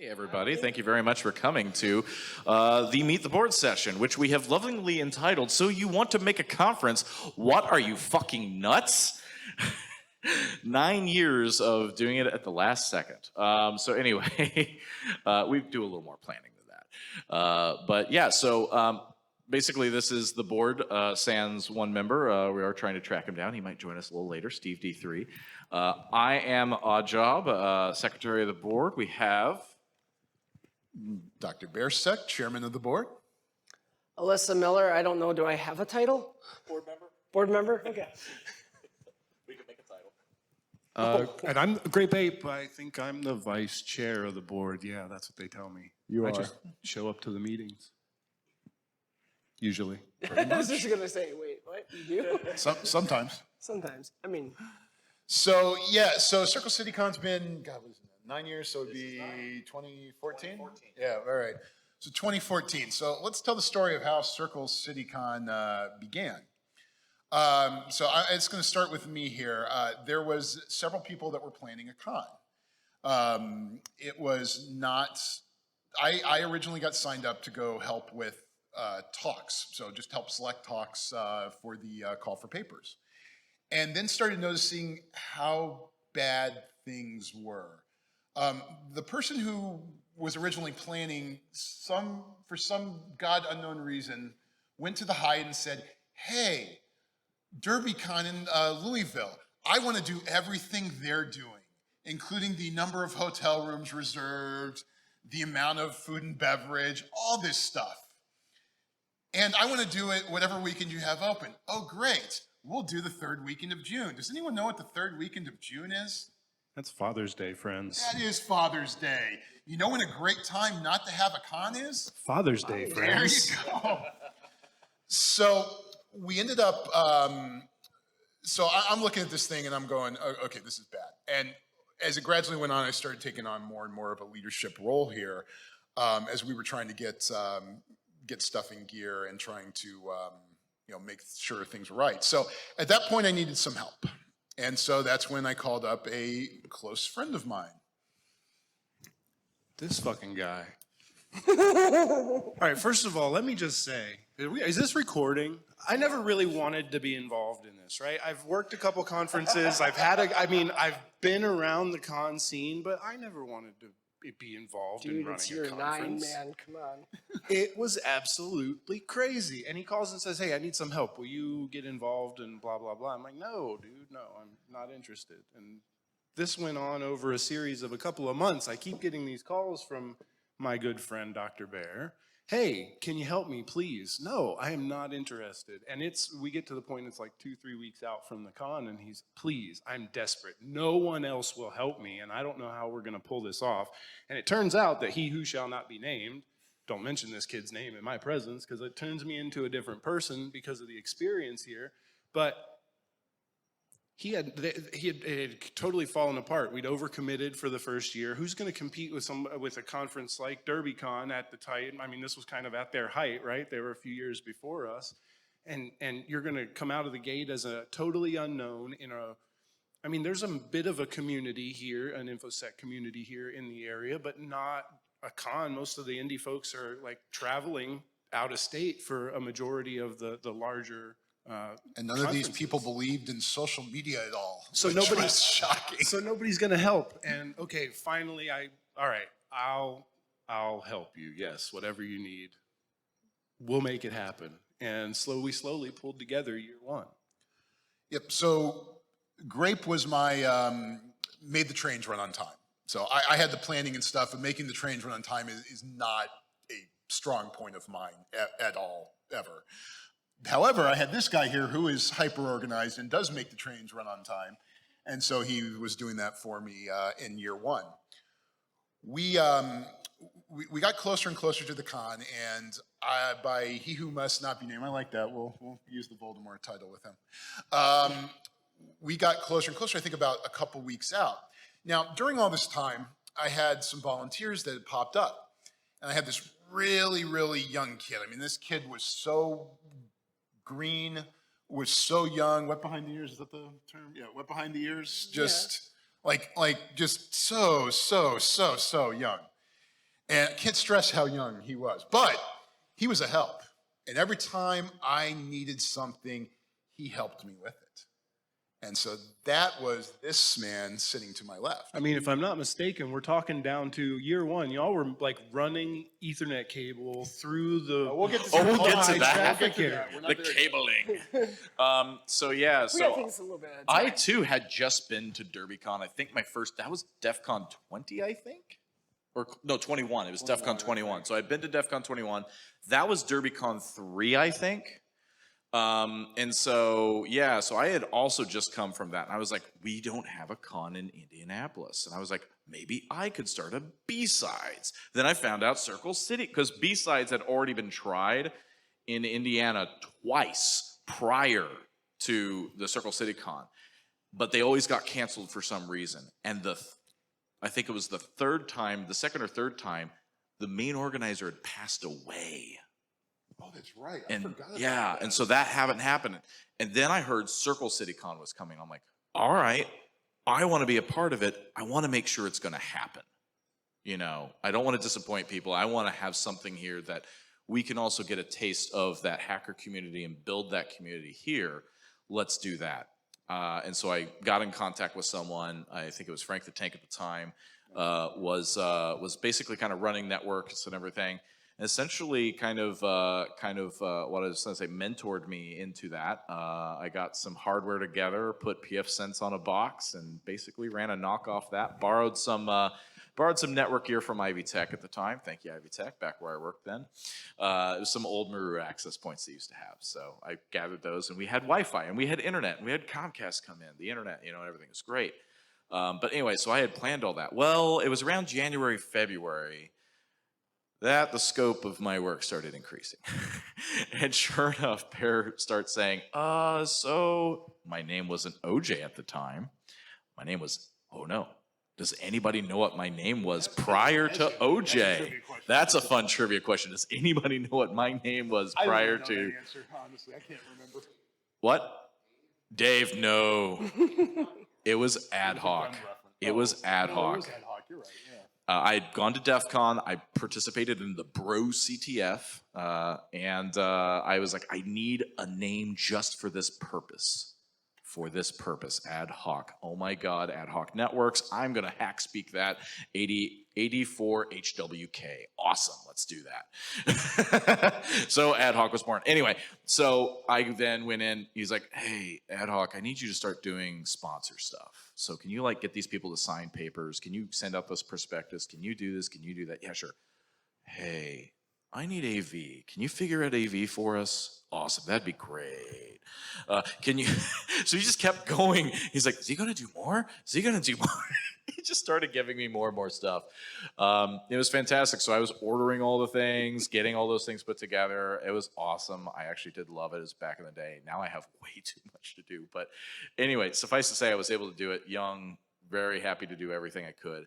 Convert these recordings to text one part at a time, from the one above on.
Hey everybody, thank you very much for coming to the Meet the Board session, which we have lovingly entitled, So You Want to Make a Conference? What Are You Fucking Nuts? 9 years of doing it at the last second. So anyway, we do a little more planning than that. But yeah, so basically this is the board, sans one member. We are trying to track him down. He might join us a little later, Steve D3. I am Oddjob, secretary of the board. We have Dr. Bearsek, chairman of the board. Alyssa Miller, I don't know, do I have a title? board member. Board member? Okay. We can make a title. And I'm Grape Ape. I think I'm the vice chair of the board. Yeah, that's what they tell me. You I are. just show up to the meetings. Usually. I was just going to say, wait, what? You do? Sometimes. Sometimes. I mean, So CircleCityCon's been, God, what is it, 9 years, so it'd be 2014? Yeah, all right. So 2014. So let's tell the story of how CircleCityCon began. It's going to start with me here. There was several people that were planning a con. It was not, I originally got signed up to go help with talks, so just help select talks for the call for papers. And then started noticing how bad things were. The person who was originally planning, for some God unknown reason, went to the Hyatt and said, hey, DerbyCon in Louisville, I want to do everything they're doing, including the number of hotel rooms reserved, the amount of food and beverage, all this stuff. And I want to do it whatever weekend you have open. Oh, great. We'll do the third weekend of June. Does anyone know what the third weekend of June is? That's Father's Day, friends. That is Father's Day. You know when a great time not to have a con is? Father's Day, There friends. you go. So we ended up, I'm looking at this thing and I'm going, oh, okay, this is bad. And as it gradually went on, I started taking on more and more of a leadership role here as we were trying to get stuff in gear and trying to make sure things were right. So at that point, I needed some help. And so that's when I called up a close friend of mine. This fucking guy. All right, first of all, let me just say, is this recording? I never really wanted to be involved in this, right? I've worked a couple conferences. I've been around the con scene, but I never wanted to be involved in dude, running it's a your conference. 9-man, come on. It was absolutely crazy. And he calls and says, hey, I need some help. Will you get involved and blah, blah, blah. I'm like, no, dude, no, I'm not interested. And this went on over a series of a couple of months. I keep getting these calls from my good friend, Dr. Bear. Hey, can you help me, please? No, I am not interested. And we get to the point, it's like 2-3 weeks out from the con, and he's, please, I'm desperate. No one else will help me, and I don't know how we're going to pull this off. And it turns out that he who shall not be named, don't mention this kid's name in my presence, because it turns me into a different person because of the experience here, but it had totally fallen apart. We'd overcommitted for the first year. Who's going to compete with a conference like DerbyCon at the time? I mean, this was kind of at their height, right? They were a few years before us. And you're going to come out of the gate as a totally unknown there's a bit of a community here, an InfoSec community here in the area, but not a con. Most of the indie folks are like traveling out of state for a majority of the larger And none of these people believed in social media at all. So nobody's shocking. So nobody's gonna help. And okay, finally, all right, I'll help you. Yes, whatever you need, we'll make it happen. And slowly pulled together year one. Yep. So Grape was my made the trains run on time. So I had the planning and stuff, and making the trains run on time is not a strong point of mine at all, ever. However, I had this guy here who is hyper-organized and does make the trains run on time. And so he was doing that for me in year one. We got closer and closer to the con, and by he who must not be named, I like that, we'll use the Voldemort title with him. We got closer and closer, I think about a couple weeks out. Now, during all this time, I had some volunteers that had popped up. And I had this really, really young kid. I mean, this kid was so green, was so young. Wet behind the ears, is that the term? Yeah, wet behind the ears. Just just so young. And I can't stress how young he was, but he was a help. And every time I needed something, he helped me with it. And so that was this man sitting to my left. I mean, if I'm not mistaken, we're talking down to year one. Y'all were like running Ethernet cable through the We'll get to we'll get to high that. traffic We'll get to area. that. We're not The there yet. cabling. So yeah, We got so things a little bit. Of I time. too had just been to DerbyCon. I think that was DEF CON 20, I think. Or no, 21. It was DEF CON 21. So I'd been to DEF CON 21. That was DerbyCon 3, I think. And so, yeah, so I had also just come from that. And I was like, we don't have a con in Indianapolis. And I was like, maybe I could start a B-Sides. Then I found out Circle City, because B-Sides had already been tried in Indiana twice prior to the CircleCityCon. But they always got canceled for some reason. And I think it was the second or third time, the main organizer had passed away. Oh, that's right. I And forgot about yeah, that. and so that haven't happened. And then I heard CircleCityCon was coming. I'm like, all right, I want to be a part of it. I want to make sure it's going to happen. You know, I don't want to disappoint people. I want to have something here that we can also get a taste of that hacker community and build that community here. Let's do that. And so I got in contact with someone. I think it was Frank the Tank at the time. Was basically kind of running networks and everything. And essentially kind of what I was going to say, mentored me into that. I got some hardware together, put PF-Sense on a box, and basically ran a knockoff that. Borrowed some network gear from Ivy Tech at the time. Thank you, Ivy Tech, back where I worked then. It was some old Maru access points they used to have. So I gathered those, and we had Wi-Fi, and we had internet, and we had Comcast come in, the internet, and everything was great. But anyway, so I had planned all that. Well, it was around January, February, that the scope of my work started increasing. And sure enough, Pear starts saying, so my name wasn't OJ at the time. My name was, oh no. Does anybody know what my name was prior to OJ? That's a fun trivia question. Does anybody know what my name was prior to? Answer, honestly, I can't remember. What? Dave, no. It was ad hoc. It was ad hoc. You're right, yeah. I had gone to DEF CON. I participated in the Bro CTF. And I was like, I need a name just for this purpose. For this purpose, ad hoc. Oh my God, ad hoc networks. I'm going to hack speak that. 84 HWK. Awesome. Let's do that. So ad hoc was born. Anyway, so I then went in. He's like, hey, ad hoc, I need you to start doing sponsor stuff. So can you get these people to sign papers? Can you send out those prospectus? Can you do this? Can you do that? Yeah, sure. Hey, I need AV. Can you figure out AV for us? Awesome. That'd be great. Can you? So he just kept going. He's like, is he going to do more? Is he going to do more? He just started giving me more and more stuff. It was fantastic. So I was ordering all the things, getting all those things put together. It was awesome. I actually did love it. It was back in the day. Now I have way too much to do. But anyway, suffice to say, I was able to do it young, very happy to do everything I could.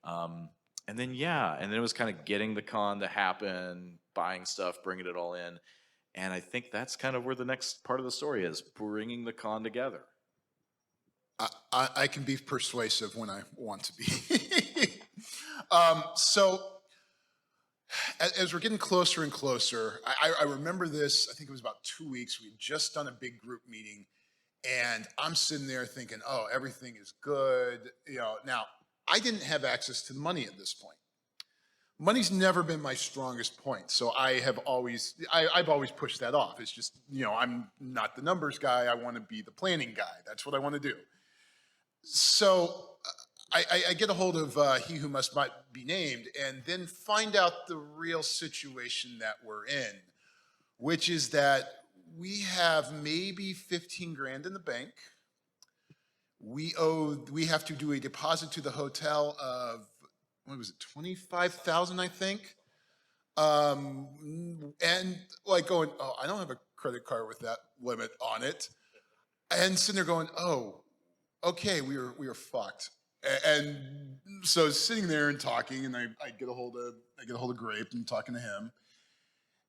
And then it was kind of getting the con to happen, buying stuff, bringing it all in. And I think that's kind of where the next part of the story is, bringing the con together. I can be persuasive when I want to be. So as we're getting closer and closer, I remember this, I think it was about 2 weeks, we had just done a big group meeting, and I'm sitting there thinking, oh, everything is good. Now, I didn't have access to the money at this point. Money's never been my strongest point, so I've always pushed that off. It's just, I'm not the numbers guy, I want to be the planning guy. That's what I want to do. So I get a hold of he who must not be named, and then find out the real situation that we're in, which is that we have maybe 15 grand in the bank. We have to do a deposit to the hotel of, what was it, 25,000, I think. And going, oh, I don't have a credit card with that limit on it. And sitting there going, oh, okay, we were fucked. And so sitting there and talking, and I get a hold of Grape and talking to him.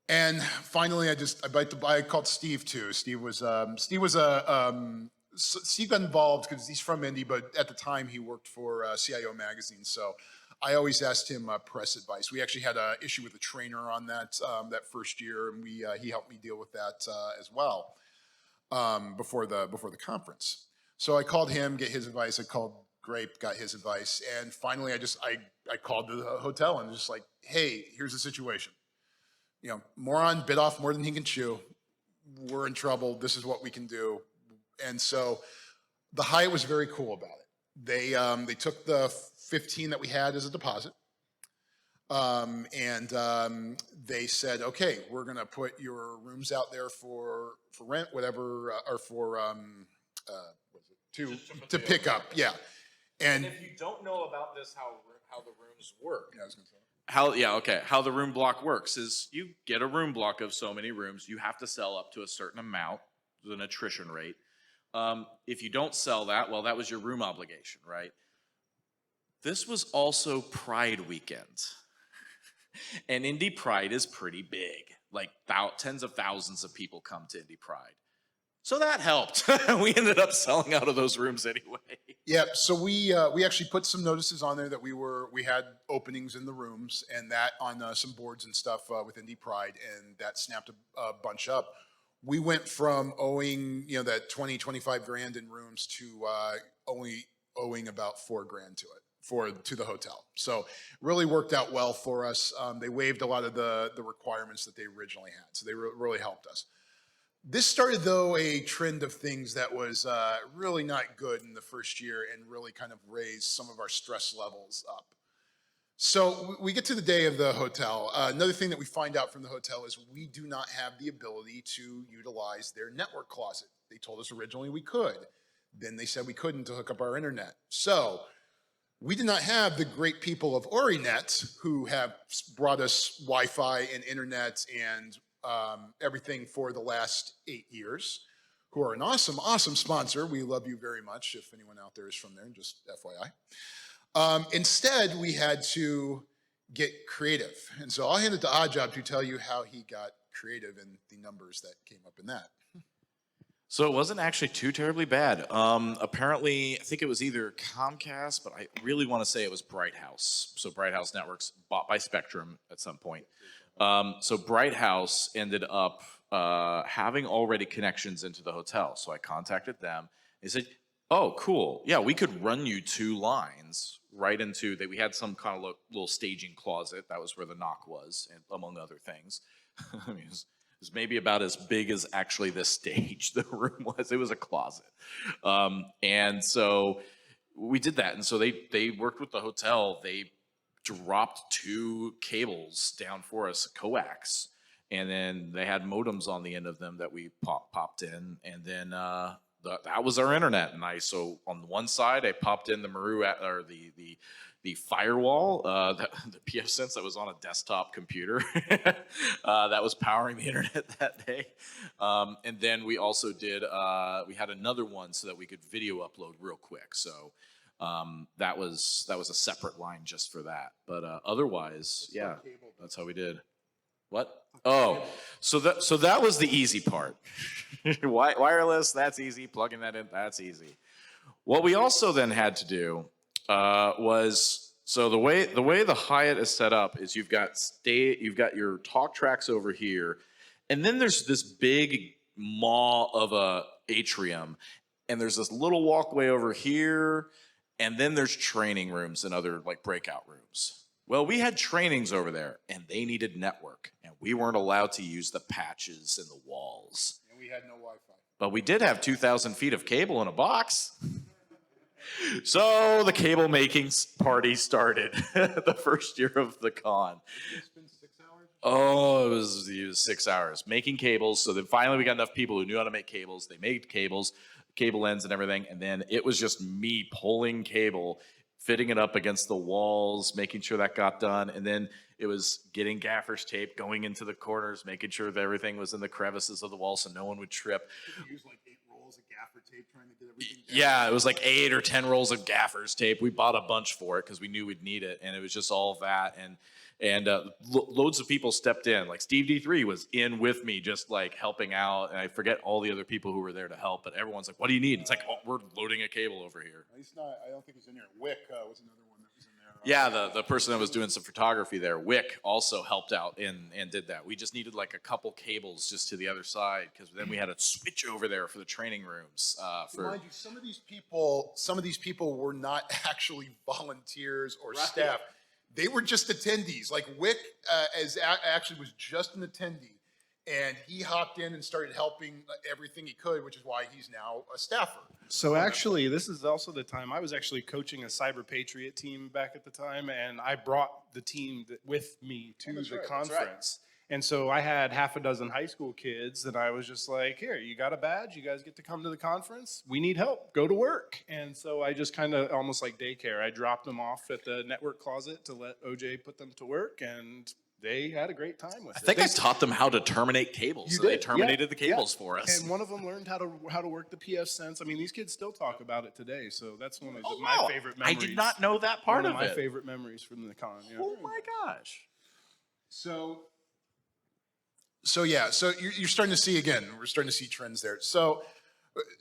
And finally, I called Steve too. Steve got involved because he's from Indy, but at the time he worked for CIO Magazine. So I always asked him press advice. We actually had an issue with the trainer on that that first year, and he helped me deal with that as well before the conference. So I called him, get his advice. I called Grape, got his advice, and finally I called the hotel and just like, hey, here's the situation. Moron bit off more than he can chew. We're in trouble. This is what we can do. And so the Hyatt was very cool about it. They took the 15 that we had as a deposit, and they said, okay, we're gonna put your rooms out there for rent, whatever, or for to pick up, yeah. And if you don't know about this, how the rooms work, yeah, I was gonna say. How the room block works is you get a room block of so many rooms. You have to sell up to a certain amount, there's an attrition rate. If you don't sell that, well, that was your room obligation, right? This was also Pride weekend. And Indy Pride is pretty big. Like tens of thousands of people come to Indy Pride. So that helped. We ended up selling out of those rooms anyway. Yeah, so we actually put some notices on there that we had openings in the rooms, and that on some boards and stuff with Indy Pride, and that snapped a bunch up. We went from owing that 25 grand in rooms to only owing about $4 grand to the hotel. So really worked out well for us. They waived a lot of the requirements that they originally had, so they really helped us. This started, though, a trend of things that was really not good in the first year and really kind of raised some of our stress levels up. So we get to the day of the hotel. Another thing that we find out from the hotel is we do not have the ability to utilize their network closet. They told us originally we could. Then they said we couldn't to hook up our internet. So we did not have the great people of Orinet who have brought us Wi-Fi and internet and everything for the last 8 years, who are an awesome, awesome sponsor. We love you very much if anyone out there is from there, just FYI. Instead, we had to get creative. And so I'll hand it to Oddjob to tell you how he got creative and the numbers that came up in that. So it wasn't actually too terribly bad. Apparently, I think it was either Comcast, but I really want to say it was Bright House. So Bright House Networks, bought by Spectrum at some point. So Bright House ended up having already connections into the hotel. So I contacted them. They said, oh, cool. Yeah, we could run you 2 lines right into that. We had some kind of little staging closet. That was where the knock was, and among other things. I mean, it was maybe about as big as actually this stage the room was. It was a closet. And so we did that. And so they worked with the hotel. They dropped 2 cables down for us, coax. And then they had modems on the end of them that we popped in. And then that was our internet. And so on one side, I popped in the Maru or the firewall, the pfSense that was on a desktop computer that was powering the internet that day. And then we also did, we had another one so that we could video upload real quick. So that was a separate line just for that. But otherwise, yeah, that's how we did. What? Oh, so that was the easy part. Wireless, that's easy. Plugging that in, that's easy. What we also then had to do was, so the way the Hyatt is set up is you've got your talk tracks over here, and then there's this big maw of a atrium, and there's this little walkway over here, and then there's training rooms and other like breakout rooms. Well, we had trainings over there, and they needed network, and we weren't allowed to use the patches in the walls. And we had no Wi-Fi. But we did have 2,000 feet of cable in a box. So the cable making party started the first year of the con. Did you spend 6 hours? Oh, it was 6 hours making cables. So then finally we got enough people who knew how to make cables. They made cables, cable ends and everything. And then it was just me pulling cable, fitting it up against the walls, making sure that got done. And then it was getting gaffer's tape, going into the corners, making sure that everything was in the crevices of the wall so no one would trip. Did you use like 8 rolls of gaffer tape trying to get everything down? Yeah, it was like 8 or 10 rolls of gaffer's tape. We bought a bunch for it because we knew we'd need it. And it was just all that. And loads of people stepped in. Like Steve D3 was in with me, just like helping out. And I forget all the other people who were there to help, but everyone's like, what do you need? It's like, oh, we're loading a cable over here. At least not, I don't think he's in there. Wick was another one that was in there. Yeah, the person that was doing some photography there, Wick, also helped out and did that. We just needed like a couple cables just to the other side because then we had to switch over there for the training rooms. Mind you, some of these people were not actually volunteers or Right. staff. They were just attendees. Like Wick actually was just an attendee, and he hopped in and started helping everything he could, which is why he's now a staffer. So actually, this is also the time I was actually coaching a Cyber Patriot team back at the time, and I brought the team with me to the conference. And so I had half a dozen high school kids that I was just like, here, you got a badge? You guys get to come to the conference? We need help. Go to work. And so I just kind of almost like daycare. I dropped them off at the network closet to let OJ put them to work, and they had a great time with it. I think I taught them how to terminate cables. So they terminated the cables for us. And one of them learned how to work the PF Sense. I mean, these kids still talk about it today. So that's one of my favorite memories. I did not know that part one of my it. favorite memories from the con. Yeah. Oh my gosh. So yeah, so you're starting to see again. We're starting to see trends there. So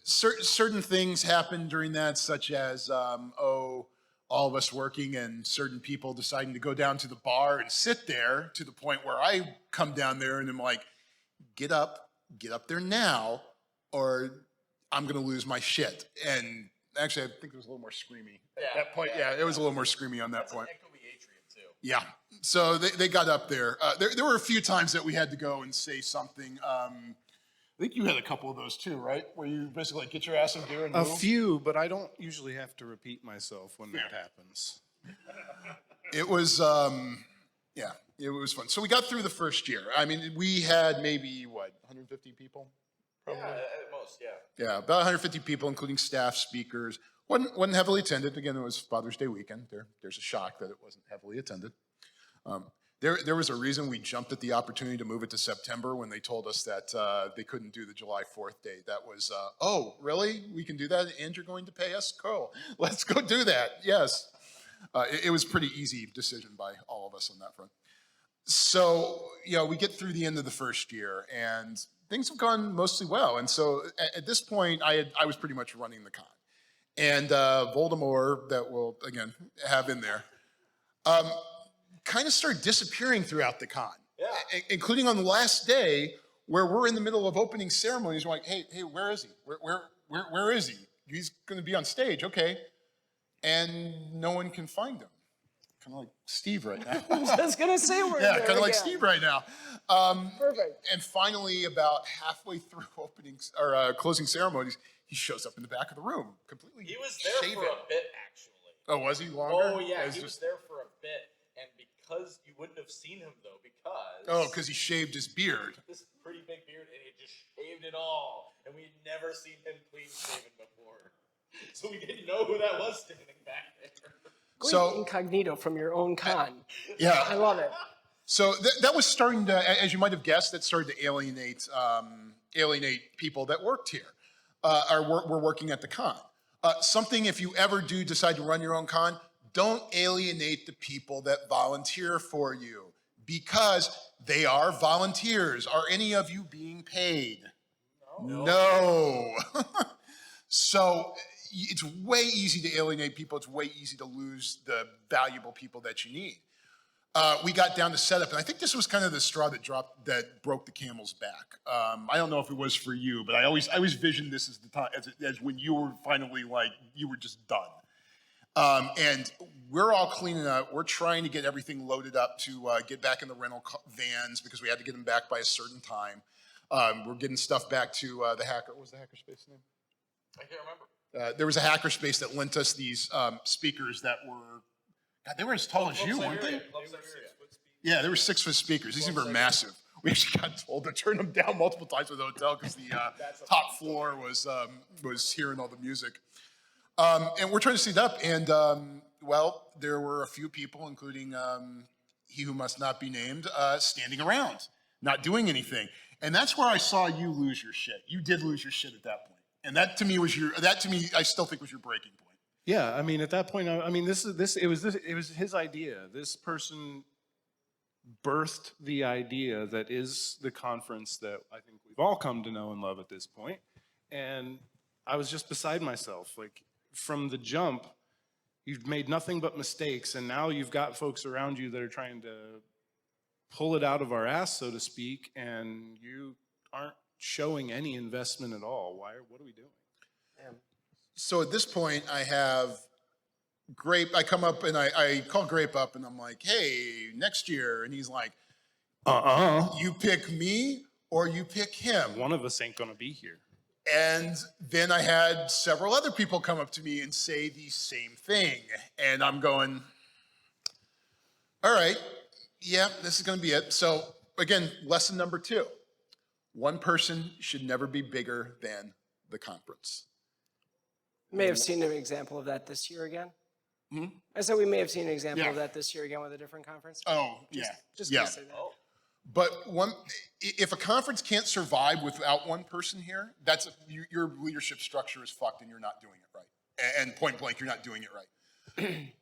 certain things happen during that, such as all of us working and certain people deciding to go down to the bar and sit there, to the point where I come down there and I'm like, get up there now, or I'm gonna lose my shit. And actually, I think it was a little more screamy at that point. Yeah, it was a little more screamy on that point. Yeah, so they got up there. There were a few times that we had to go and say something. I think you had a couple of those too, right? Where you basically like, get your ass in gear and A move. few, but I don't usually have to repeat myself when that happens. It was, yeah, it was fun. So we got through the first year. I mean, we had maybe, 150 people? Probably? Yeah, at most, yeah. Yeah, about 150 people, including staff, speakers. Wasn't heavily attended. Again, it was Father's Day weekend. There's a shock that it wasn't heavily attended. There was a reason we jumped at the opportunity to move it to September when they told us that they couldn't do the July 4th date. That was, oh, really? We can do that and you're going to pay us? Cool. Let's go do that. Yes. It was a pretty easy decision by all of us on that front. So, we get through the end of the first year and things have gone mostly well. And so at this point, I was pretty much running the con. And Voldemort, that we'll, again, have in there, kind of started disappearing throughout the con, including on the last day where we're in the middle of opening ceremonies. We're like, hey, where is he? Where is he? He's going to be on stage, okay. And no one can find him. Kind of like Steve right now. I was gonna say we're Yeah, there kind of like again. Steve right now. Perfect. And finally, about halfway through closing ceremonies, he shows up in the back of the room, completely He was there shaven. for a bit, actually. Oh, was he longer? Oh, yeah, Was he was just- there for a bit. And because you wouldn't have seen him, though, because... Oh, because he shaved his beard. This pretty big beard, and he just shaved it all. And we had never seen him clean shaven before. So we didn't know who that was standing back there. Great So- incognito from your own con. I Yeah. love it. So that was starting to, as you might have guessed, that started to alienate people that worked here, or were working at the con. Something, if you ever do decide to run your own con, don't alienate the people that volunteer for you, because they are volunteers. Are any of you being paid? No. So it's way easy to alienate people. It's way easy to lose the valuable people that you need. We got down to setup, and I think this was kind of the straw that broke the camel's back. I don't know if it was for you, but I always visioned this as the time as when you were finally you were just done. And we're all cleaning up. We're trying to get everything loaded up to get back in the rental vans because we had to get them back by a certain time. We're getting stuff back to the hacker. What was the hackerspace name? I can't remember. There was a hackerspace that lent us these speakers that were, God, they were as tall as you, weren't they? Yeah, they were 6-foot speakers. These things were massive. We actually got told to turn them down multiple times at the hotel because the top floor was hearing all the music. And we're trying to set up, and there were a few people, including he who must not be named, standing around, not doing anything. And that's where I saw you lose your shit. You did lose your shit at that point. And that to me, I still think was your breaking point. Yeah, I mean, at that point, it was his idea. This person birthed the idea that is the conference that I think we've all come to know and love at this point. And I was just beside myself. Like, from the jump, You've made nothing but mistakes, and now you've got folks around you that are trying to pull it out of our ass, so to speak, and you aren't showing any investment at all. What are we doing? So at this point, I have Grape. I come up and I call Grape up and I'm like, hey, next year. And he's like, you pick me or you pick him. One of us ain't gonna be here. And then I had several other people come up to me and say the same thing. And I'm going, all right, yeah, this is going to be it. So again, lesson number 2. One person should never be bigger than the conference. May have seen an example of that this year again. I said we may have seen an example of that this year again with a different conference. Oh, Just yeah. to say that. But if a conference can't survive without one person here, your leadership structure is fucked and you're not doing it right. And point blank, you're not doing it right.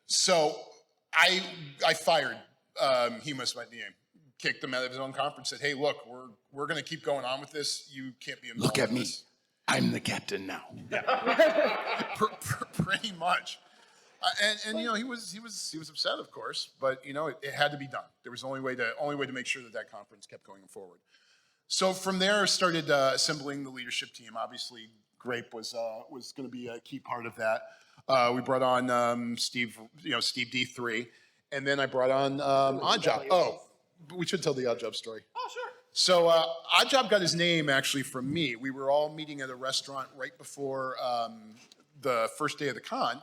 So I fired he must my name, kicked him out of his own conference, said, hey, look, we're going to keep going on with this. You can't be involved. Look at in me. this. I'm the captain now. Pretty much. And he was upset, of course, but it had to be done. There was only way to make sure that conference kept going forward. So from there, I started assembling the leadership team. Obviously, Grape was going to be a key part of that. We brought on Steve D3, and then I brought on Oddjob. Oh, we should tell the Oddjob story. Oh, sure. So Oddjob got his name actually from me. We were all meeting at a restaurant right before the first day of the con.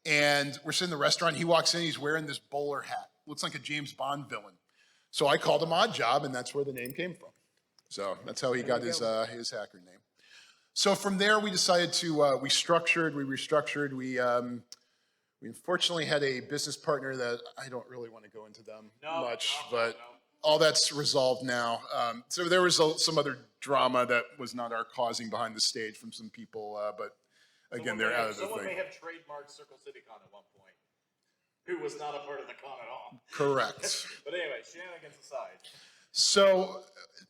And we're sitting in the restaurant. He walks in. He's wearing this bowler hat. Looks like a James Bond villain. So I called him Oddjob, and that's where the name came from. So that's how he got his hacker name. So from there, we decided to we restructured. We unfortunately had a business partner that I don't really want to go into them much, but all that's resolved now. So there was some other drama that was not our causing behind the stage from some people, but. Again, they're out of the thing. Someone may have trademarked CircleCityCon at one point, who was not a part of the con at all. Correct. But anyway, shenanigans aside. So,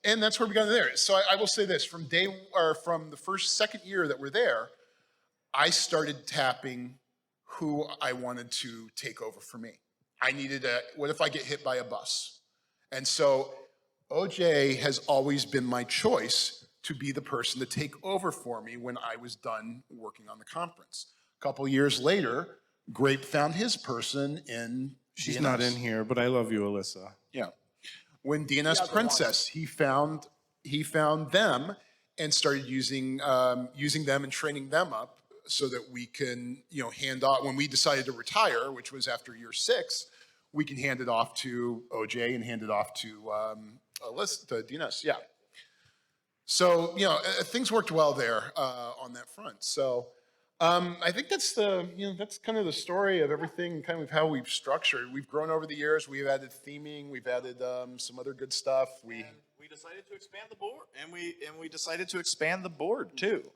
and that's where we got there. So I will say this: from the second year that we're there, I started tapping who I wanted to take over for me. I needed what if I get hit by a bus? And so OJ has always been my choice to be the person to take over for me when I was done working on the conference. A couple years later, Grape found his person in She's DNS. not in here, but I love you, Alyssa. Yeah. When DNS Princess, he found them and started using them and training them up so that we can, hand off, when we decided to retire, which was after year 6, we can hand it off to OJ and hand it off to Alyssa, to DNS, yeah. So, things worked well there on that front. So I think that's that's kind of the story of everything, kind of how we've structured. We've grown over the years. We've added theming. We've added some other good stuff. We decided to expand the board, and we decided to expand the board too.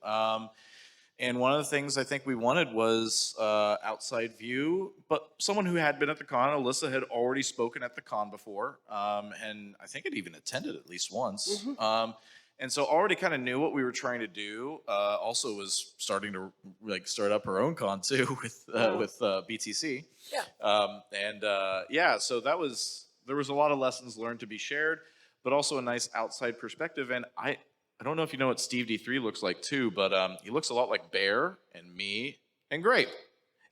And one of the things I think we wanted was outside view, but someone who had been at the con. Alyssa had already spoken at the con before, and I think had even attended at least once. And so already kind of knew what we were trying to do. Also was starting to start up her own con too with BTC. Yeah. So there was a lot of lessons learned to be shared, but also a nice outside perspective. And I don't know if you know what Steve D3 looks like too, but he looks a lot like Bear and me and Grape.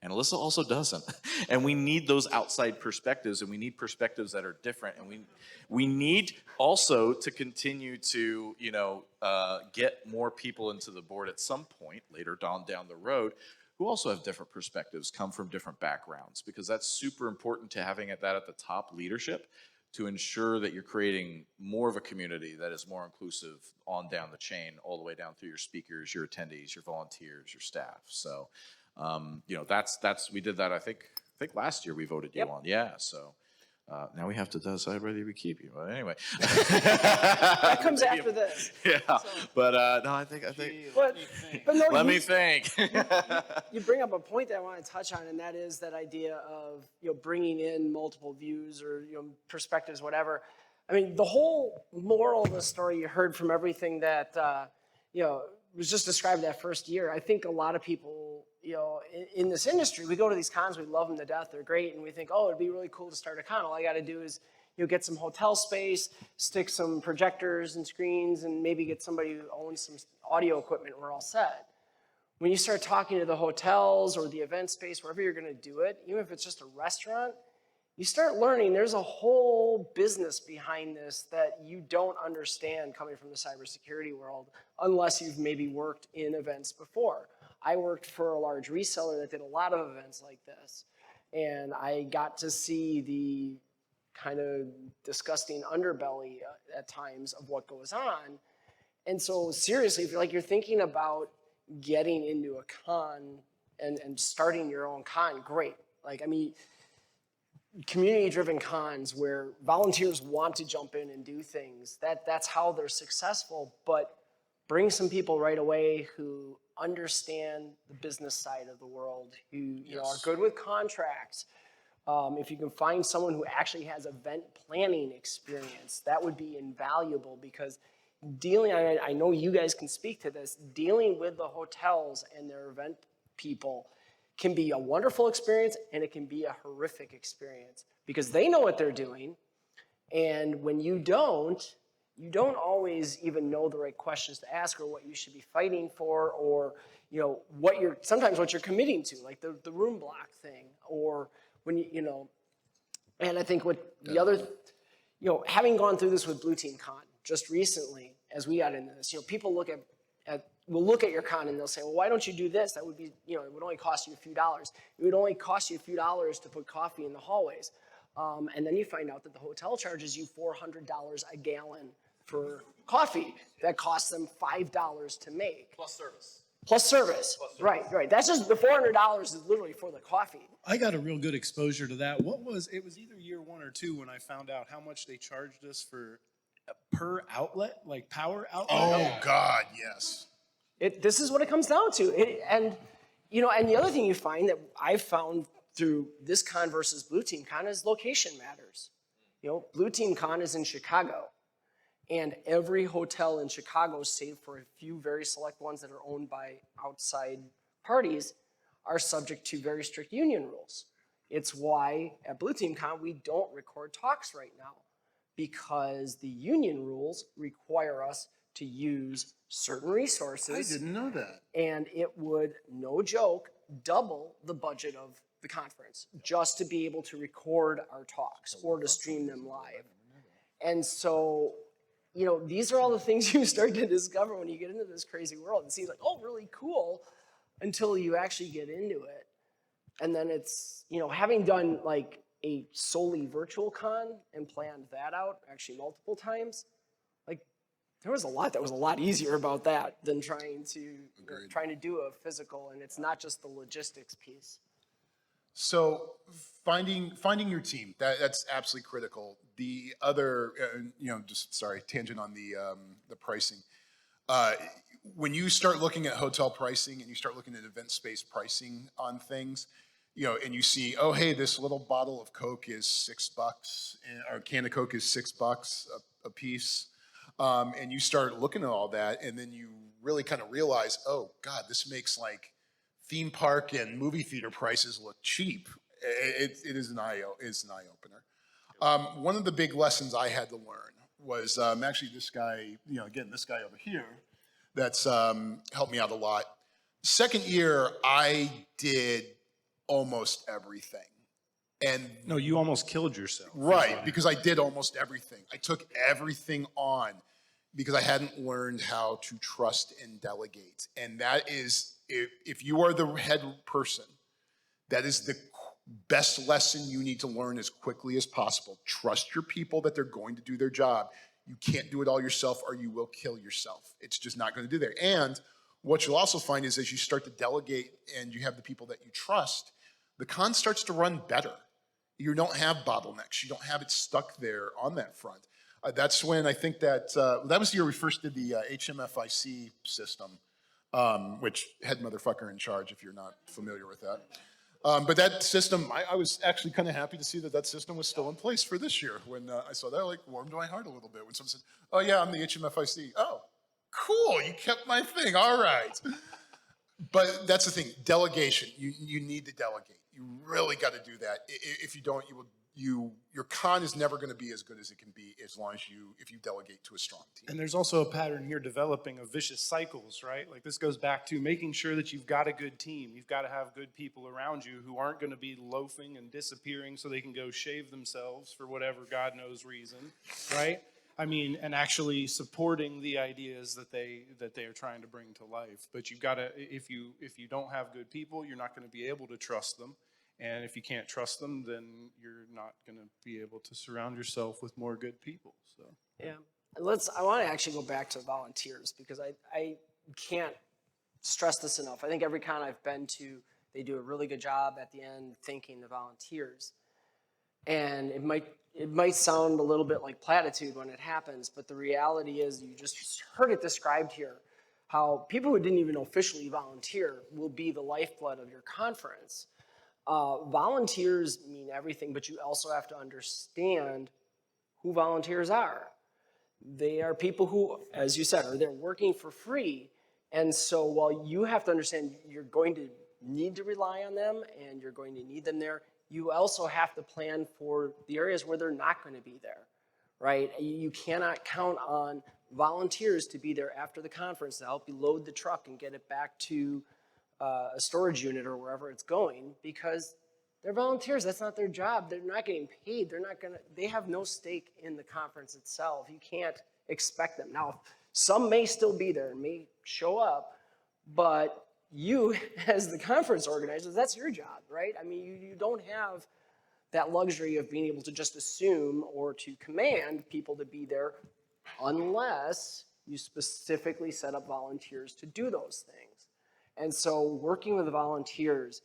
And Alyssa also doesn't. And we need those outside perspectives, and we need perspectives that are different. And we need also to continue to, get more people into the board at some point later down the road who also have different perspectives, come from different backgrounds, because that's super important to having that at the top leadership to ensure that you're creating more of a community that is more inclusive on down the chain, all the way down through your speakers, your attendees, your volunteers, your staff. So, we did that. I think last year we voted you on. Yeah. So now we have to decide whether we keep you. But anyway, That comes after this. yeah. But no, I think. But no, Let me think. you bring up a point that I want to touch on, and that is that idea of bringing in multiple views or perspectives, whatever. I mean, the whole moral of the story you heard from everything that was just described that first year. I think a lot of people, in this industry, we go to these cons, we love them to death, they're great, and we think, oh, it'd be really cool to start a con. All I got to do is get some hotel space, stick some projectors and screens, and maybe get somebody who owns some audio equipment, we're all set. When you start talking to the hotels or the event space, wherever you're going to do it, even if it's just a restaurant, you start learning there's a whole business behind this that you don't understand coming from the cybersecurity world unless you've maybe worked in events before. I worked for a large reseller that did a lot of events like this, and I got to see the kind of disgusting underbelly at times of what goes on. And so seriously, if you're thinking about getting into a con and starting your own con, great. Community-driven cons where volunteers want to jump in and do things, that's how they're successful, but bring some people right away who understand the business side of the world, who are good with contracts. If you can find someone who actually has event planning experience, that would be invaluable because I know you guys can speak to this, dealing with the hotels and their event people can be a wonderful experience and it can be a horrific experience because they know what they're doing. And when you don't always even know the right questions to ask or what you should be fighting for or, sometimes what you're committing to, like the room block thing or when and I think what the other, having gone through this with Blue Team Con just recently as we got into this, people will look at your con and they'll say, well, why don't you do this? That would be, it would only cost you a few dollars. It would only cost you a few dollars to put coffee in the hallways. And then you find out that the hotel charges you $400 a gallon for coffee. That costs them $5 to make. Plus service. Plus service. Right. That's just the $400 is literally for the coffee. I got a real good exposure to that. It was either year 1 or 2 when I found out how much they charged us for per outlet, like power outlet. Oh God, yes. This is what it comes down to. And the other thing you find that I've found through this con versus Blue Team Con is location matters. Blue Team Con is in Chicago, and every hotel in Chicago, save for a few very select ones that are owned by outside parties, are subject to very strict union rules. It's why at Blue Team Con we don't record talks right now because the union rules require us to use certain resources. I didn't know that. And it would, no joke, double the budget of the conference just to be able to record our talks or to stream them live. And so, these are all the things you start to discover when you get into this crazy world. It seems like, oh, really cool until you actually get into it. And then it's, having done like a solely virtual con and planned that out actually multiple times, there was a lot that was a lot easier about that than trying to do a physical, and it's not just the logistics piece. So finding your team, that's absolutely critical. The other, tangent on the pricing. When you start looking at hotel pricing and you start looking at event space pricing on things, and you see, oh, hey, this little bottle of Coke is $6, or a can of Coke is $6 a piece. And you start looking at all that, and then you really kind of realize, oh God, this makes like theme park and movie theater prices look cheap. It is an eye opener. One of the big lessons I had to learn was actually this guy, this guy over here, that's helped me out a lot. Second year, I did almost everything. And No, you almost killed yourself. Right, because I did almost everything. I took everything on because I hadn't learned how to trust and delegate. And that is, if you are the head person, that is the best lesson you need to learn as quickly as possible. Trust your people that they're going to do their job. You can't do it all yourself or you will kill yourself. It's just not going to do that. And what you'll also find is as you start to delegate and you have the people that you trust, the con starts to run better. You don't have bottlenecks. You don't have it stuck there on that front. That's when I think that was the year we first did the HMFIC system, which head motherfucker in charge if you're not familiar with that. But that system, I was actually kind of happy to see that system was still in place for this year. When I saw that, like warmed my heart a little bit. When someone said, oh yeah, I'm the HMFIC. Oh, cool, you kept my thing, all right. But that's the thing, delegation. You need to delegate. You really got to do that. If you don't, your con is never going to be as good as it can be as long as if you delegate to a strong team. And there's also a pattern here developing of vicious cycles, right? Like this goes back to making sure that you've got a good team. You've got to have good people around you who aren't going to be loafing and disappearing so they can go shave themselves for whatever God knows reason, right? I mean, and actually supporting the ideas that they are trying to bring to life. But you've got to, if you don't have good people, you're not going to be able to trust them. And if you can't trust them, then you're not going to be able to surround yourself with more good people. So Yeah. I want to actually go back to volunteers because I can't stress this enough. I think every con I've been to, they do a really good job at the end thanking the volunteers. And it might sound a little bit like platitude when it happens, but the reality is you just heard it described here, how people who didn't even officially volunteer will be the lifeblood of your conference. Volunteers mean everything, but you also have to understand who volunteers are. They are people who, as you said, are there working for free. And so while you have to understand you're going to need to rely on them and you're going to need them there, you also have to plan for the areas where they're not going to be there, right? You cannot count on volunteers to be there after the conference to help you load the truck and get it back to a storage unit or wherever it's going because they're volunteers. That's not their job. They're not getting paid. They have no stake in the conference itself. You can't expect them. Now, some may still be there and may show up, but you, as the conference organizers, that's your job, right? I mean, you don't have that luxury of being able to just assume or to command people to be there unless you specifically set up volunteers to do those things. And so working with the volunteers,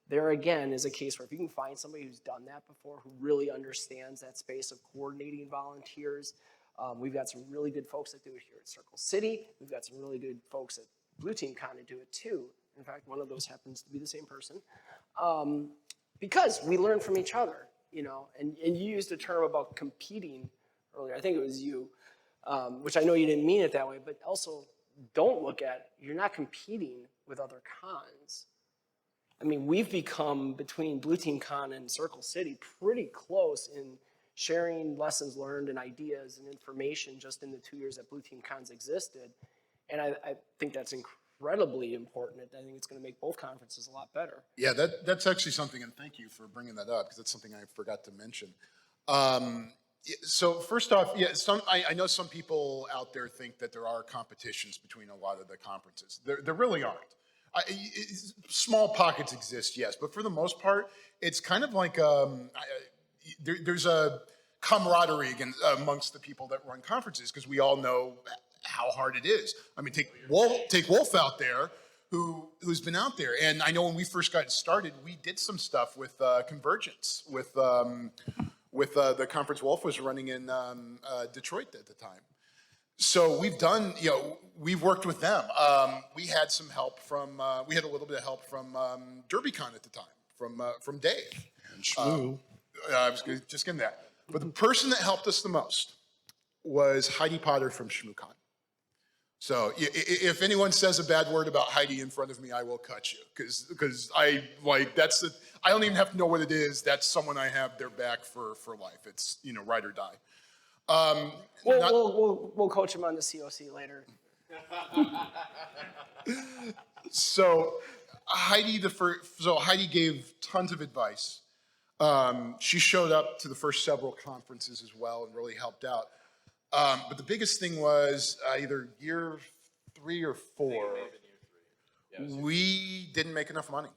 there again is a case where if you can find somebody who's done that before, who really understands that space of coordinating volunteers, we've got some really good folks that do it here at Circle City. We've got some really good folks at Blue Team kind of do it too. In fact, one of those happens to be the same person. Because we learn from each other, you know, and you used a term about competing earlier. I think it was you, which I know you didn't mean it that way, but also don't look at, you're not competing with other cons. I mean, we've become, between Blue Team Con and Circle City, pretty close in sharing lessons learned and ideas and information just in the 2 years that Blue Team Cons existed. And I think that's incredibly important. I think it's going to make both conferences a lot better. Yeah, that's actually something, and thank you for bringing that up, because that's something I forgot to mention. So first off, yeah, I know some people out there think that there are competitions between a lot of the conferences. There really aren't. Small pockets exist, yes, but for the most part, it's kind of like there's a camaraderie amongst the people that run conferences because we all know how hard it is. I mean, take Wolf out there, who's been out there, and I know when we first got started, we did some stuff with Convergence, with the conference Wolf was running in Detroit at the time. So we've done, we've worked with them. We had some help from, we had a little bit of help from DerbyCon at the time, from Dave. And Shmoo. I was just getting that. But the person that helped us the most was Heidi Potter from ShmooCon. So if anyone says a bad word about Heidi in front of me, I will cut you, because I don't even have to know what it is. That's someone I have their back for life. It's ride or die. We'll coach him on the COC later. So Heidi gave tons of advice. She showed up to the first several conferences as well and really helped out. But the biggest thing was either year 3 or 4, we didn't make enough money.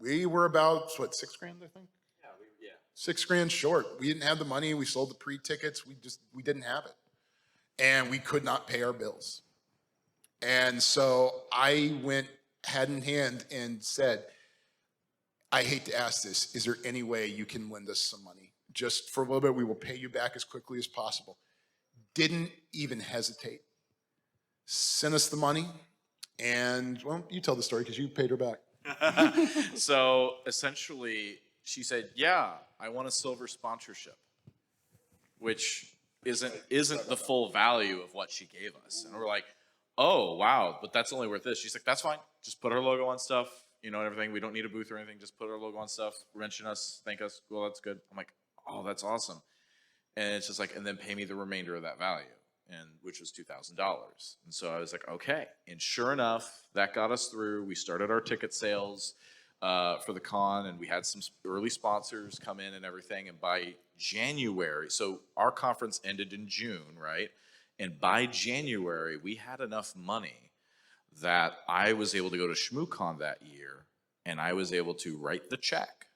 We were about, $6,000, I think? Yeah. $6,000 short. We didn't have the money. We sold the pre-tickets. We didn't have it. And we could not pay our bills. And so I went hand in hand and said, I hate to ask this, is there any way you can lend us some money? Just for a little bit, we will pay you back as quickly as possible. Didn't even hesitate. Sent us the money, and, well, you tell the story because you paid her back. So essentially, she said, yeah, I want a silver sponsorship, which isn't the full value of what she gave us. And we're like, oh, wow, but that's only worth this. She's like, that's fine. Just put our logo on stuff, you know, and everything. We don't need a booth or anything. Just put our logo on stuff, mention us, thank us. Well, that's good. I'm like, oh, that's awesome. And it's just like, and then pay me the remainder of that value, and which was $2,000. And so I was like, okay. And sure enough, that got us through. We started our ticket sales for the con, and we had some early sponsors come in and everything. And by January, so our conference ended in June, right? And by January, we had enough money that I was able to go to ShmooCon that year, and I was able to write the check.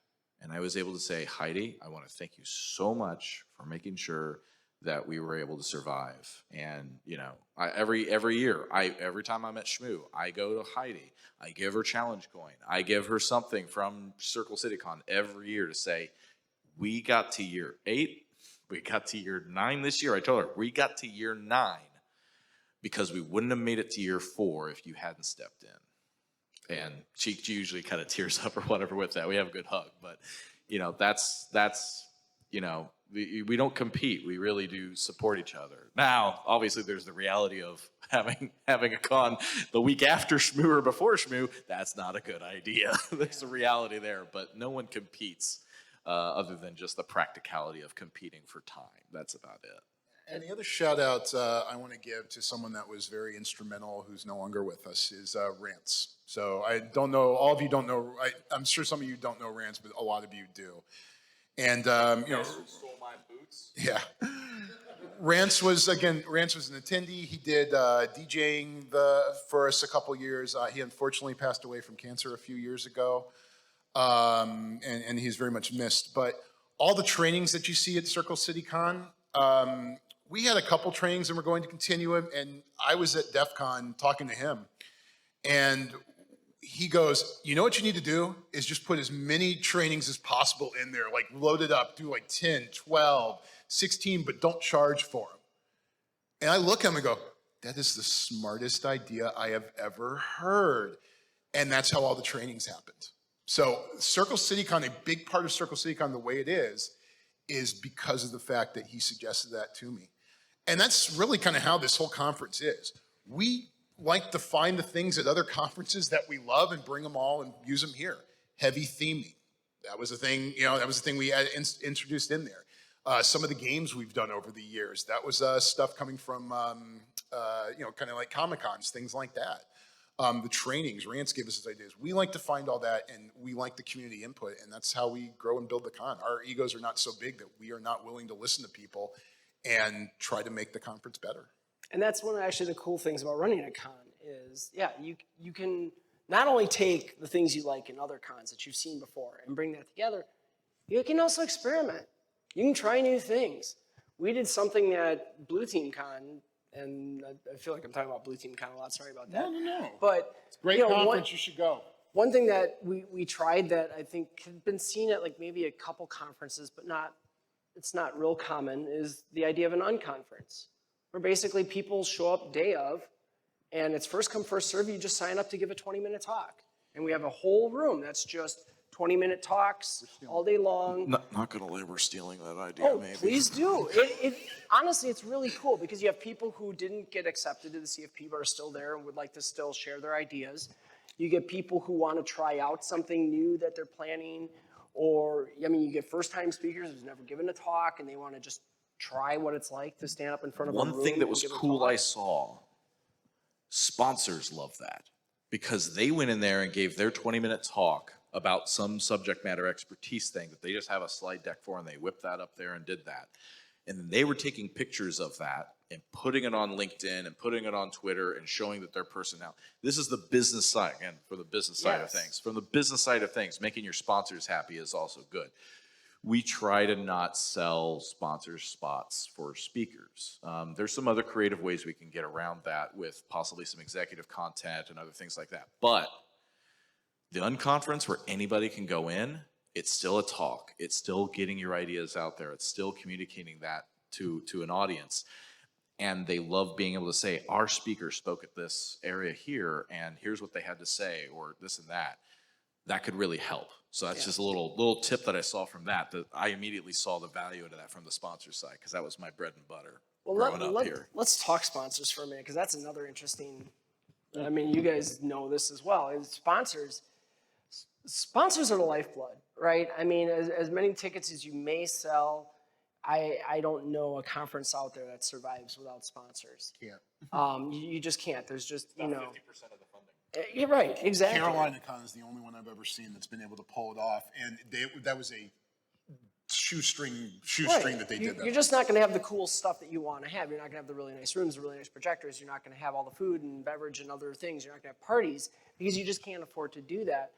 And I was able to say, Heidi, I want to thank you so much for making sure that we were able to survive. And, you know, every year, every time I'm at Shmoo, I go to Heidi. I give her challenge coin. I give her something from CircleCityCon every year to say, we got to year 8. We got to year 9 this year. I told her, we got to year 9 because we wouldn't have made it to year 4 if you hadn't stepped in. And she usually kind of tears up or whatever with that. We have a good hug, but you know, that's you know, we don't compete. We really do support each other. Now, obviously, there's the reality of having a con the week after Shmoo or before Shmoo. That's not a good idea. There's a reality there, but no one competes other than just the practicality of competing for time. That's about it. And the other shout out I want to give to someone that was very instrumental, who's no longer with us, is Rance. So I don't know, all of you don't know, I'm sure some of you don't know Rance, but a lot of you do. And, you know. Stole my boots. Yeah. Rance was an attendee. He did DJing for us a couple years. He unfortunately passed away from cancer a few years ago. And he's very much missed. But all the trainings that you see at CircleCityCon, we had a couple trainings and we're going to continue them. And I was at DEF CON talking to him. And he goes, you know what you need to do is just put as many trainings as possible in there, like load it up, do like 10, 12, 16, but don't charge for them. And I look at him and go, that is the smartest idea I have ever heard. And that's how all the trainings happened. So CircleCityCon, a big part of CircleCityCon, the way it is because of the fact that he suggested that to me. And that's really kind of how this whole conference is. We like to find the things at other conferences that we love and bring them all and use them here. Heavy theming. That was a thing, you know, that was the thing we had introduced in there. Some of the games we've done over the years, that was stuff coming from, you know, kind of like Comic-Cons, things like that. The trainings, Rance gave us his ideas. We like to find all that, and we like the community input, and that's how we grow and build the con. Our egos are not so big that we are not willing to listen to people and try to make the conference better. And that's one of actually the cool things about running a con is, yeah, you can not only take the things you like in other cons that you've seen before and bring that together, you can also experiment. You can try new things. We did something at Blue Team Con, and I feel like I'm talking about Blue Team Con a lot, sorry about that. No. But It's a great conference, you should go. One thing that we tried that I think had been seen at like maybe a couple conferences, but it's not real common, is the idea of an unconference. Where basically people show up day of, and it's first come, first serve. You just sign up to give a 20-minute talk. And we have a whole room that's just 20-minute talks all day long. Not going to labor stealing that idea, Oh, maybe. please do. Honestly, it's really cool because you have people who didn't get accepted to the CFP but are still there and would like to still share their ideas. You get people who want to try out something new that they're planning. Or, I mean, you get first-time speakers who's never given a talk and they want to just try what it's like to stand up in front of a room. One thing that and was give a cool talk. I saw, sponsors love that because they went in there and gave their 20-minute talk about some subject matter expertise thing that they just have a slide deck for, and they whipped that up there and did that. And then they were taking pictures of that and putting it on LinkedIn and putting it on Twitter and showing that their personality. This is the business side, again, for the business side of things. From the business side of things, making your sponsors happy is also good. We try to not sell sponsor spots for speakers. There's some other creative ways we can get around that with possibly some executive content and other things like that. But the unconference where anybody can go in, it's still a talk. It's still getting your ideas out there. It's still communicating that to an audience. And they love being able to say, our speaker spoke at this area here, and here's what they had to say, or this and that. That could really help. So that's just a little tip that I saw from that I immediately saw the value into that from the sponsor side, because that was my bread and butter. growing up here. Let's talk sponsors for a minute, because that's another interesting. I mean, you guys know this as well. Sponsors are the lifeblood, right? I mean, as many tickets as you may sell, I don't know a conference out there that survives without sponsors. Can't. You just can't. There's just, 50% of the funding. You're right, exactly. Carolina Con is the only one I've ever seen that's been able to pull it off, and that was a shoestring Right. that they did that. You're just not going to have the cool stuff that you want to have. You're not going to have the really nice rooms, the really nice projectors. You're not going to have all the food and beverage and other things. You're not going to have parties because you just can't afford to do that.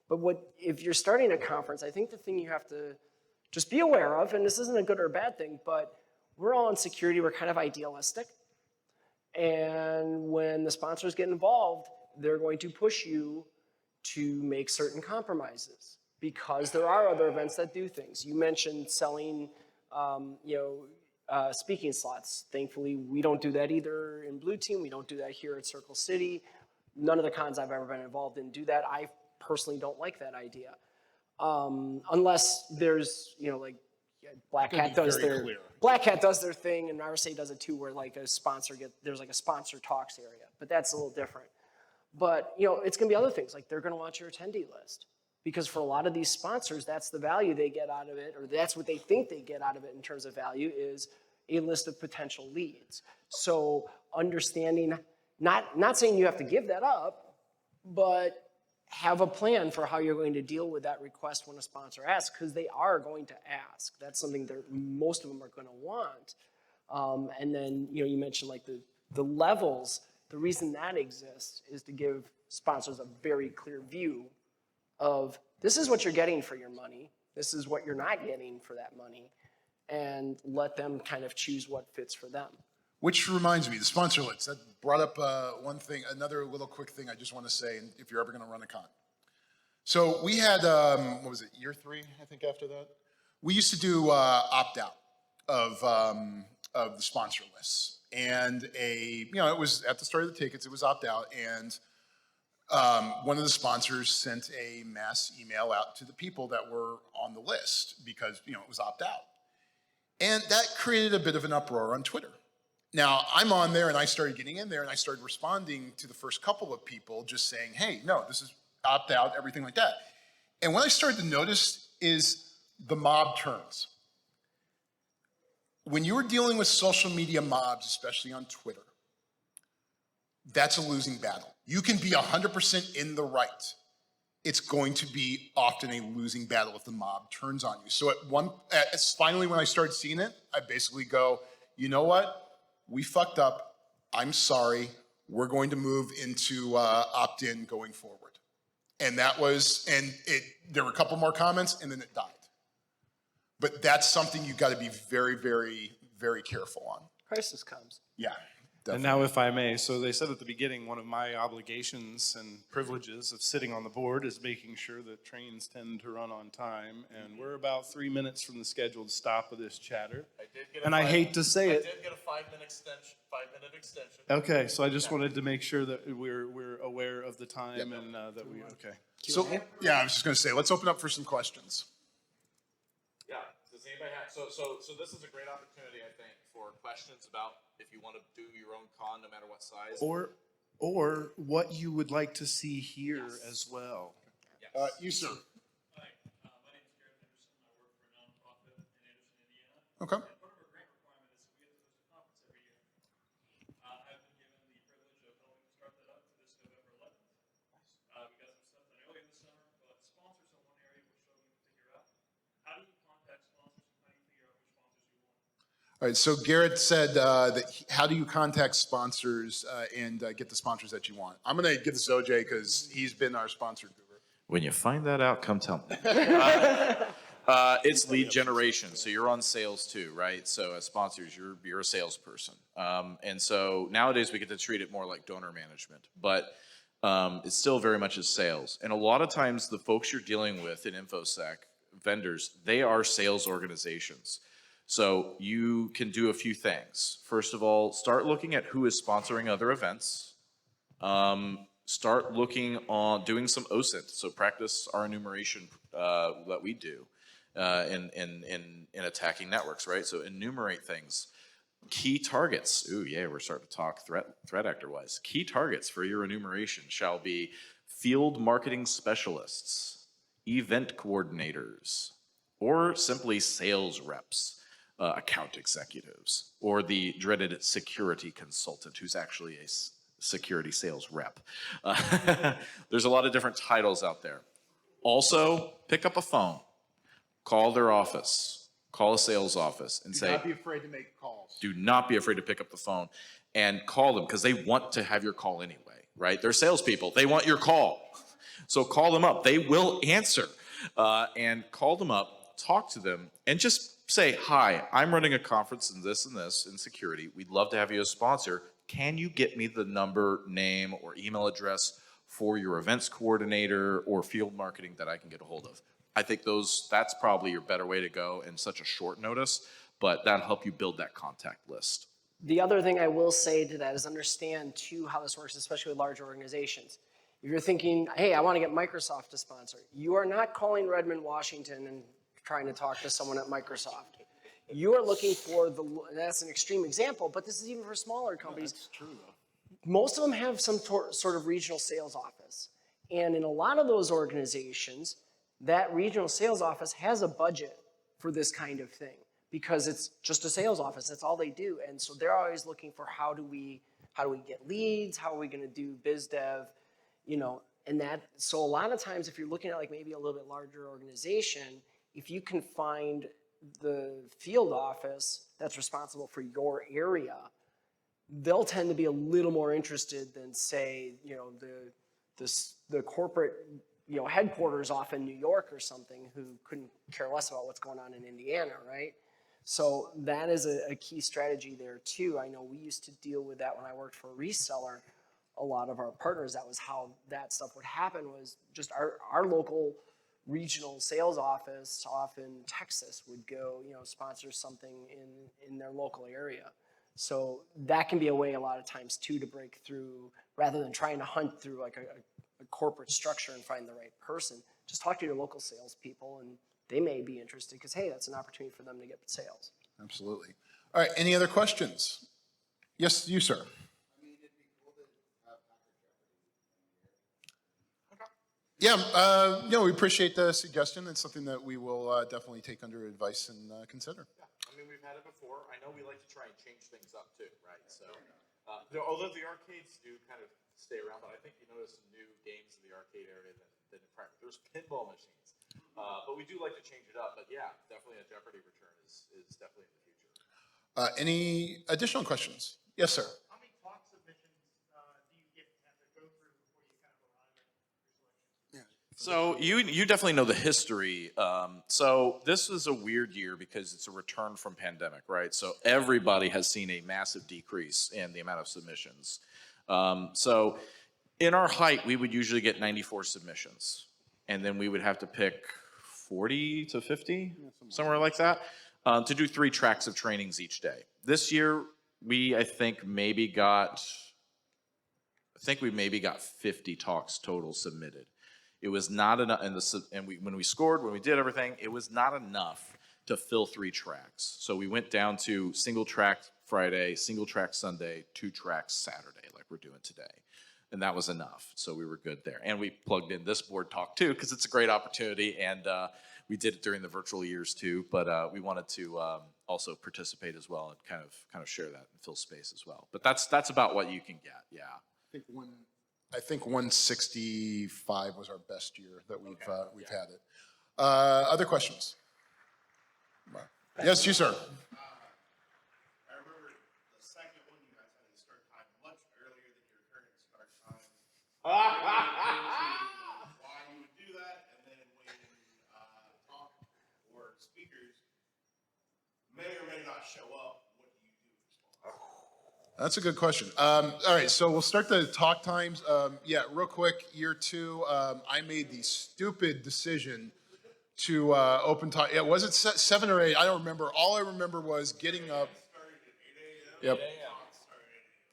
But if you're starting a conference, I think the thing you have to just be aware of, and this isn't a good or bad thing, but we're all in security. We're kind of idealistic. And when the sponsors get involved, they're going to push you to make certain compromises, because there are other events that do things. You mentioned selling, speaking slots. Thankfully, we don't do that either in Blue Team. We don't do that here at Circle City. None of the cons I've ever been involved in do that. I personally don't like that idea, unless there's, like Black Hat does their thing, and RSA does it too, where like there's like a sponsor talks area, but that's a little different. But it's going to be other things, like they're going to want your attendee list. Because for a lot of these sponsors, that's the value they get out of it, or that's what they think they get out of it in terms of value, is a list of potential leads. So understanding, not saying you have to give that up, but have a plan for how you're going to deal with that request when a sponsor asks, because they are going to ask. That's something that most of them are going to want. And then you mentioned like the levels. The reason that exists is to give sponsors a very clear view of, this is what you're getting for your money, this is what you're not getting for that money, and let them kind of choose what fits for them. Which reminds me, the sponsor list, that brought up one thing, another little quick thing I just want to say, and if you're ever going to run a con. So we had, what was it, year 3, I think, after that? We used to do opt-out of the sponsor lists. And it was at the start of the tickets, it was opt-out, and one of the sponsors sent a mass email out to the people that were on the list because, it was opt-out. And that created a bit of an uproar on Twitter. Now, I'm on there and I started getting in there and I started responding to the first couple of people just saying, hey, no, this is opt-out, everything like that. And what I started to notice is the mob turns. When you're dealing with social media mobs, especially on Twitter, that's a losing battle. You can be 100% in the right. It's going to be often a losing battle if the mob turns on you. So finally when I started seeing it, I basically go, you know what? We fucked up. I'm sorry. We're going to move into opt-in going forward. And there were a couple more comments and then it died. But that's something you've got to be very, very, very careful on. Crisis comes. Yeah. And now, if I may, so they said at the beginning, one of my obligations and privileges of sitting on the board is making sure that trains tend to run on time. And we're about 3 minutes from the scheduled stop of this chatter. I hate to say it. I did get a 5-minute extension. Okay, so I just wanted to make sure that we're aware of the time and that we, okay. So, I was just going to say, let's open up for some questions. Yeah, does anybody have, so this is a great opportunity, I think, for questions about if you want to do your own con, no matter what size. Or what you would like to see here as well. Yes. You, sir. Hi, my name is Garrett Anderson. I work for a nonprofit in Anderson, Indiana. Okay. And part of our grant requirement is we have to host a conference every year. I've been given the privilege of helping to start that up to this November 11th. We got some stuff done earlier this summer, but sponsors are one area we're struggling to figure out. How do you contact sponsors, and how do you figure out which sponsors you want? All right, so Garrett said how do you contact sponsors and get the sponsors that you want? I'm going to give this to OJ because he's been our sponsor guru. When you find that out, come tell me. It's lead generation, so you're on sales too, right? So as sponsors, you're a salesperson. And so nowadays we get to treat it more like donor management, but it's still very much as sales. And a lot of times the folks you're dealing with in InfoSec, vendors, they are sales organizations. So you can do a few things. First of all, start looking at who is sponsoring other events. Start looking on doing some OSINT. So practice our enumeration that we do in attacking networks, right? So enumerate things. Key targets. Ooh, yeah, we're starting to talk threat actor wise. Key targets for your enumeration shall be field marketing specialists, event coordinators, or simply sales reps, account executives, or the dreaded security consultant who's actually a security sales rep. There's a lot of different titles out there. Also, pick up a phone, call their office, call a sales office and Do say, not be afraid to make calls. do not be afraid to pick up the phone and call them because they want to have your call anyway, right? They're salespeople. They want your call. So call them up. They will answer. And call them up, talk to them, and just say, hi, I'm running a conference in this in security. We'd love to have you as a sponsor. Can you get me the number, name, or email address for your events coordinator or field marketing that I can get a hold of? I think that's probably your better way to go in such a short notice, but that'll help you build that contact list. The other thing I will say to that is understand too how this works, especially with large organizations. If you're thinking, hey, I want to get Microsoft to sponsor, you are not calling Redmond, Washington and trying to talk to someone at Microsoft. You are looking for that's an extreme example, but this is even for smaller companies. That's true, though. Most of them have some sort of regional sales office. And in a lot of those organizations, that regional sales office has a budget for this kind of thing because it's just a sales office. That's all they do. And so they're always looking for how do we get leads? How are we going to do biz dev? And so a lot of times if you're looking at like maybe a little bit larger organization, if you can find the field office that's responsible for your area, they'll tend to be a little more interested than say, the corporate, headquarters off in New York or something who couldn't care less about what's going on in Indiana, right? So that is a key strategy there too. I know we used to deal with that when I worked for a reseller. A lot of our partners, that was how that stuff would happen, was just our local regional sales office off in Texas would go, sponsor something in their local area. So that can be a way a lot of times too to break through rather than trying to hunt through like a corporate structure and find the right person. Just talk to your local salespeople and they may be interested because, hey, that's an opportunity for them to get sales. Absolutely. All right, any other questions? Yes, you, sir. Yeah, we appreciate the suggestion. It's something that we will definitely take under advice and consider. Yeah, I mean, we've had it before. I know we like to try and change things up too, right? So, although the arcades do kind of stay around, but I think you notice some new games in the arcade area than in prior. There's pinball machines, but we do like to change it up. But yeah, definitely a Jeopardy return is definitely in the future. Any additional questions? Yes, sir. How many talk submissions do you have to go through before you kind of arrive at your selection? So you definitely know the history. So this was a weird year because it's a return from pandemic, right? So everybody has seen a massive decrease in the amount of submissions. So in our height, we would usually get 94 submissions, and then we would have to pick 40 to 50, somewhere like that, to do 3 tracks of trainings each day. This year, I think we maybe got 50 talks total submitted. It was not enough, when we did everything, it was not enough to fill 3 tracks. So we went down to single track Friday, single track Sunday, 2 tracks Saturday, like we're doing today. And that was enough, so we were good there. And we plugged in this board talk too, because it's a great opportunity, and we did it during the virtual years too, but we wanted to also participate as well and kind of share that and fill space as well. But that's about what you can get, yeah. I think 165 was our best year that we've had it. Other questions? Yes, you, sir. I remember the second one you guys had a start time much earlier than your current start time. Why you would do that, and then when talk or speakers may or may not show up, what do you do in response? That's a good question. All right, so we'll start the talk times. Yeah, real quick, year 2, I made the stupid decision to open talk. Yeah, was it 7 or 8? I don't remember. All I remember was getting up. Yep.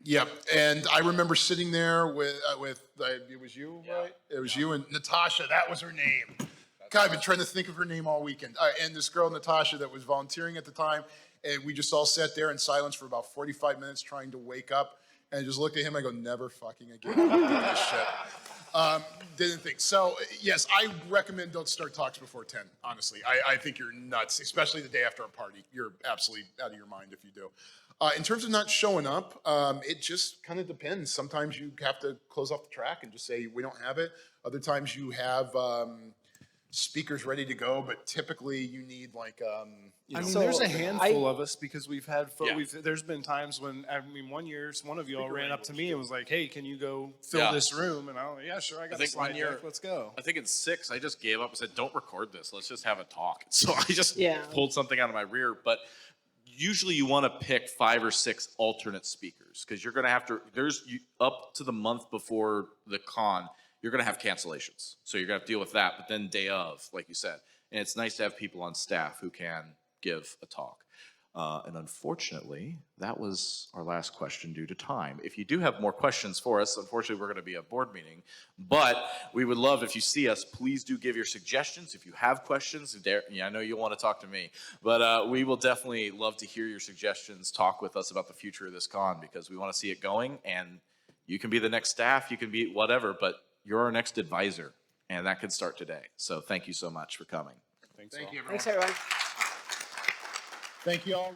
Yep. And I remember sitting there with it was you, right? It was you and Natasha. That was her name. God, I've been trying to think of her name all weekend. And this girl, Natasha, that was volunteering at the time. And we just all sat there in silence for about 45 minutes trying to wake up. And I just looked at him. I go, never fucking again. I'm doing this shit. Didn't think. So, yes, I recommend don't start talks before 10, honestly. I think you're nuts, especially the day after a party. You're absolutely out of your mind if you do. In terms of not showing up, it just kind of depends. Sometimes you have to close off the track and just say, we don't have it. Other times you have speakers ready to go, but typically you need like, I mean, So, there's a handful I- of us because we've had, there's been times when, I mean, one year, one of y'all ran up to me and was like, hey, can you go fill Yeah. this room? And I was like, yeah, sure, I got a think slide one year- deck, let's go. I think in 6, I just gave up and said, don't record this. Let's just have a talk. So I just Yeah. pulled something out of my rear. But usually you want to pick 5 or 6 alternate speakers because you're going to have to, up to the month before the con, you're going to have cancellations. So you're going to have to deal with that. But then day of, like you said. And it's nice to have people on staff who can give a talk. And unfortunately, that was our last question due to time. If you do have more questions for us, unfortunately, we're going to be a board meeting. But we would love, if you see us, please do give your suggestions. If you have questions, I know you'll want to talk to me. But we will definitely love to hear your suggestions, talk with us about the future of this con, because we want to see it going. And you can be the next staff, you can be whatever, but you're our next advisor. And that could start today. So thank you so much for coming. thank you, everyone. Thanks, everyone. Thank you all.